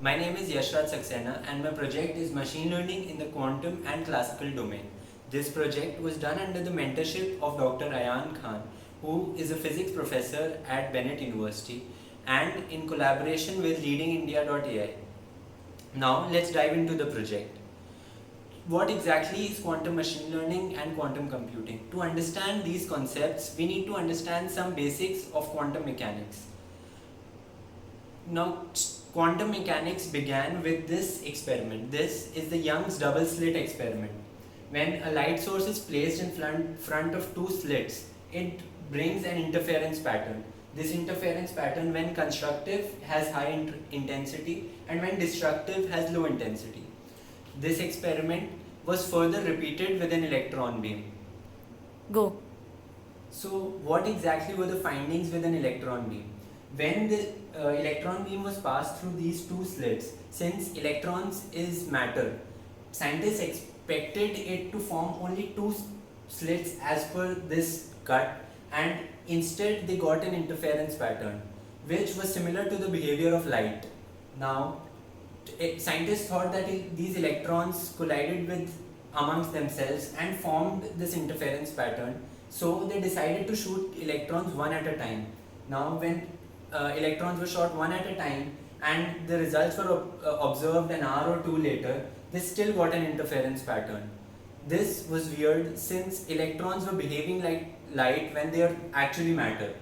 My name is Yashraj Saxena and my project is Machine Learning in the Quantum and Classical Domain. This project was done under the mentorship of Dr. Ayan Khan, who is a physics professor at Bennett University, and in collaboration with leadingindia.ai. Now let's dive into the project. What exactly is quantum machine learning and quantum computing? To understand these concepts, we need to understand some basics of quantum mechanics. Now, quantum mechanics began with this experiment. This is the Young's double slit experiment. When a light source is placed in front of two slits, it brings an interference pattern. This interference pattern, when constructive, has high intensity, and when destructive, has low intensity. This experiment was further repeated with an electron beam. Go. So, what exactly were the findings with an electron beam? When the electron beam was passed through these two slits, since electrons is matter, scientists expected it to form only two slits as per this cut, and instead they got an interference pattern which was similar to the behavior of light. Now, scientists thought that these electrons collided with amongst themselves and formed this interference pattern, so they decided to shoot electrons one at a time. Now, when electrons were shot one at a time and the results were observed an hour or two later, they still got an interference pattern. This was weird since electrons were behaving like light when they are actually matter.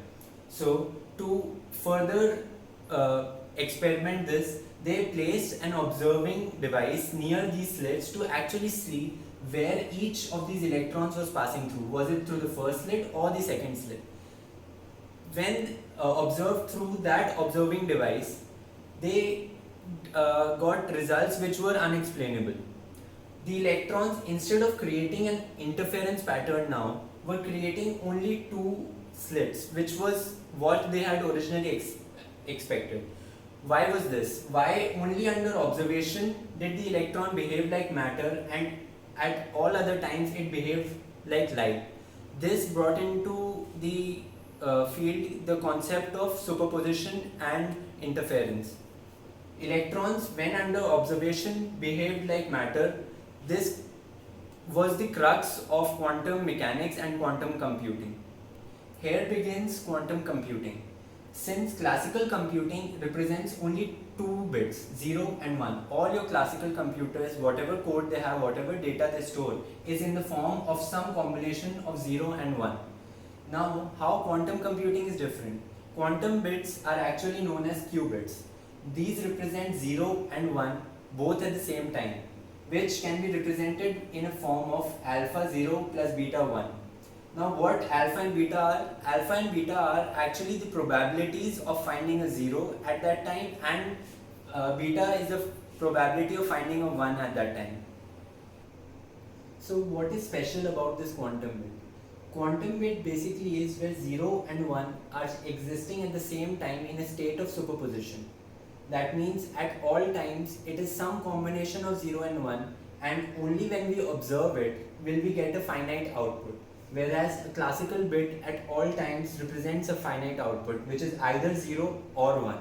So to further experiment this, they placed an observing device near these slits to actually see where each of these electrons was passing through. Was it through the first slit or the second slit? When observed through that observing device, they got results which were unexplainable. The electrons, instead of creating an interference pattern now, were creating only two slits, which was what they had originally expected. Why was this? Why only under observation did the electron behave like matter and at all other times it behaved like light? This brought into the field the concept of superposition and interference. Electrons, when under observation, behaved like matter. This was the crux of quantum mechanics and quantum computing. Here begins quantum computing. Since classical computing represents only two bits, 0 and 1, all your classical computers, whatever code they have, whatever data they store, is in the form of some combination of 0 and 1. Now, how quantum computing is different? Quantum bits are actually known as qubits. These represent 0 and 1 both at the same time, which can be represented in a form of alpha 0 plus beta 1. Now, what alpha and beta are? Alpha and beta are actually the probabilities of finding a 0 at that time, and beta is the probability of finding a 1 at that time. So, what is special about this quantum bit? Quantum bit basically is where 0 and 1 are existing at the same time in a state of superposition. That means at all times it is some combination of 0 and 1, and only when we observe it will we get a finite output. Whereas a classical bit at all times represents a finite output, which is either 0 or 1.